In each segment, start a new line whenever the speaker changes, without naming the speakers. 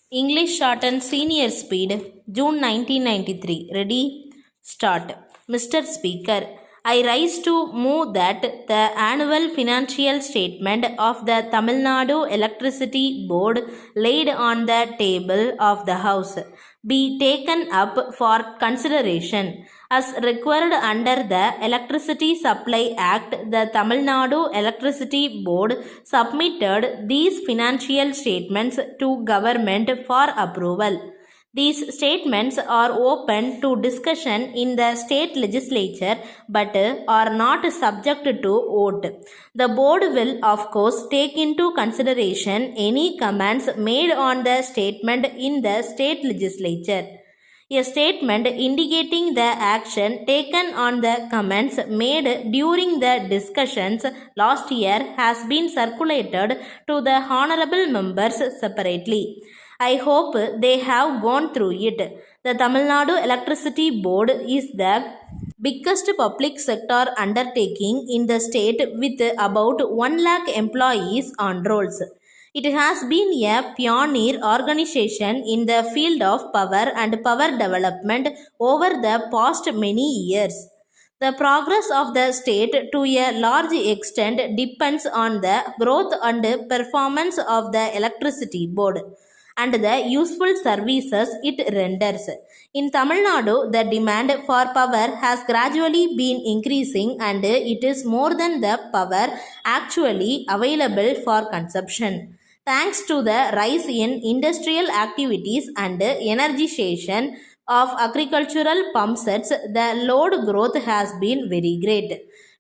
English Shorthand Senior Speed, June 1993. Ready? Start. Mr. Speaker, I rise to move that the annual financial statement of the Tamil Nadu Electricity Board laid on the table of the House be taken up for consideration. As required under the Electricity Supply Act, the Tamil Nadu Electricity Board submitted these financial statements to government for approval. These statements are open to discussion in the state legislature but are not subject to vote. The board will, of course, take into consideration any comments made on the statement in the state legislature. A statement indicating the action taken on the comments made during the discussions last year has been circulated to the honorable members separately. I hope they have gone through it. The Tamil Nadu Electricity Board is the biggest public sector undertaking in the state with about 1 lakh employees on rolls. It has been a pioneer organization in the field of power and power development over the past many years. The progress of the state to a large extent depends on the growth and performance of the electricity board and the useful services it renders. In Tamil Nadu, the demand for power has gradually been increasing and it is more than the power actually available for consumption. Thanks to the rise in industrial activities and energization of agricultural pump sets, the load growth has been very great.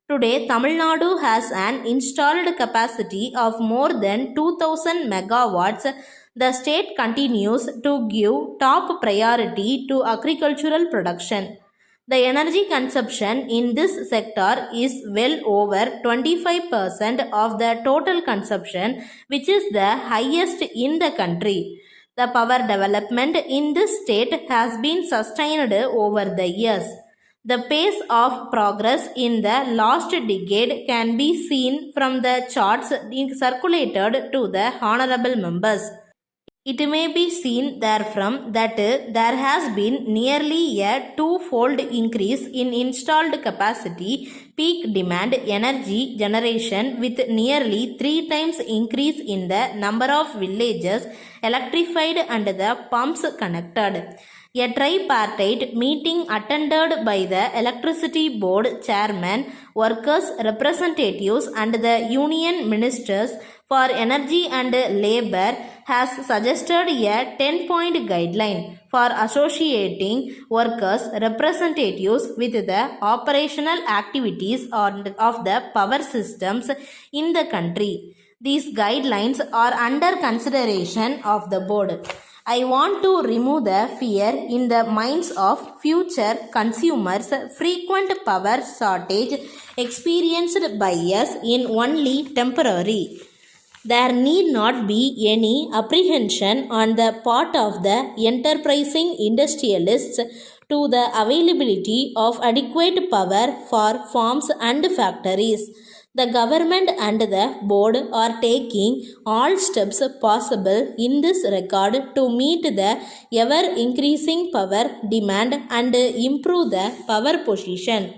Today, Tamil Nadu has an installed capacity of more than 2000 megawatts. The state continues to give top priority to agricultural production. The energy consumption in this sector is well over 25% of the total consumption, which is the highest in the country. The power development in this state has been sustained over the years. The pace of progress in the last decade can be seen from the charts circulated to the honorable members. It may be seen therefrom that there has been nearly a two-fold increase in installed capacity, peak demand energy generation with nearly 3 times increase in the number of villages electrified and the pumps connected. A tripartite meeting attended by the Electricity Board Chairman, workers' representatives and the Union Ministers for Energy and Labour has suggested a 10-point guideline for associating workers' representatives with the operational activities of the power systems in the country. These guidelines are under consideration of the board. I want to remove the fear in the minds of future consumers frequent power shortage experienced by us in only temporary. There need not be any apprehension on the part of the enterprising industrialists to the availability of adequate power for farms and factories. The government and the board are taking all steps possible in this regard to meet the ever increasing power demand and improve the power position.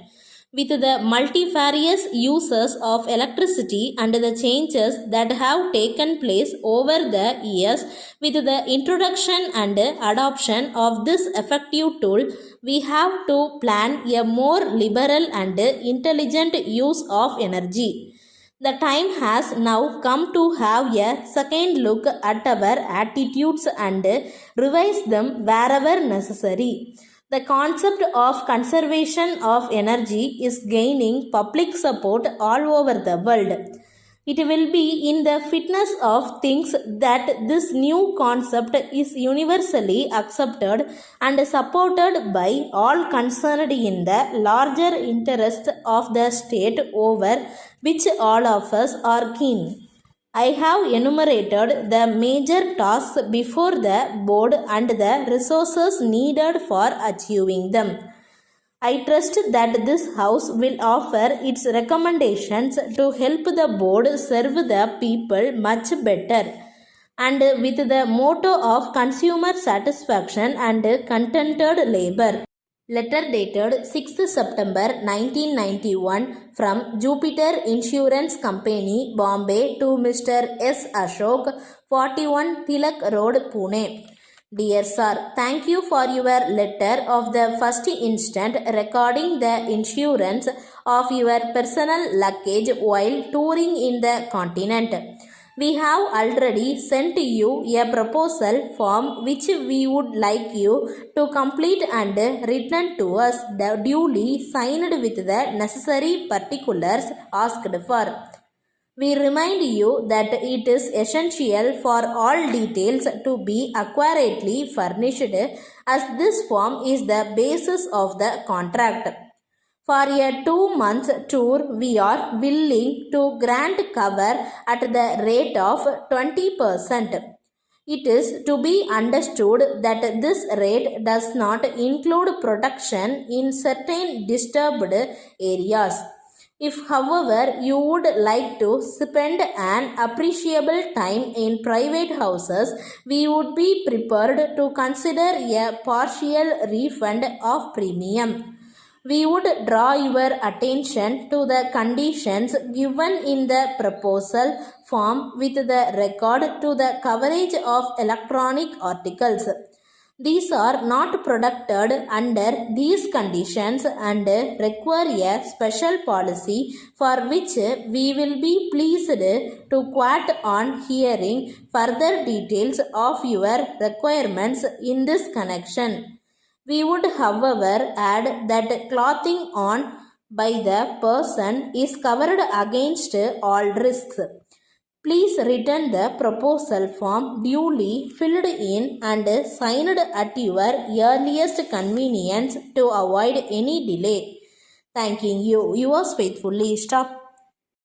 With the multifarious uses of electricity and the changes that have taken place over the years, with the introduction and adoption of this effective tool, we have to plan a more liberal and intelligent use of energy. The time has now come to have a second look at our attitudes and revise them wherever necessary. The concept of conservation of energy is gaining public support all over the world. It will be in the fitness of things that this new concept is universally accepted and supported by all concerned in the larger interest of the state over which all of us are keen. I have enumerated the major tasks before the board and the resources needed for achieving them. I trust that this House will offer its recommendations to help the board serve the people much better. and with the motto of consumer satisfaction and contented labor. Letter dated 6th September 1991 from Jupiter Insurance Company, Bombay to Mr. S. Ashok, 41 Tilak Road, Pune. Dear Sir, thank you for your letter of the first instant regarding the insurance of your personal luggage while touring in the continent. We have already sent you a proposal form which we would like you to complete and return to us duly signed with the necessary particulars asked for. We remind you that it is essential for all details to be accurately furnished, as this form is the basis of the contract. For a 2 month tour, we are willing to grant cover at the rate of 20%. It is to be understood that this rate does not include protection in certain disturbed areas. If, however, you would like to spend an appreciable time in private houses, we would be prepared to consider a partial refund of premium. We would draw your attention to the conditions given in the proposal form with the regard to the coverage of electronic articles. These are not protected under these conditions and require a special policy for which we will be pleased to quote on hearing further details of your requirements in this connection. We would, however, add that clothing on by the person is covered against all risks. Please return the proposal form duly filled in and signed at your earliest convenience to avoid any delay. Thanking you. Yours faithfully. Stop.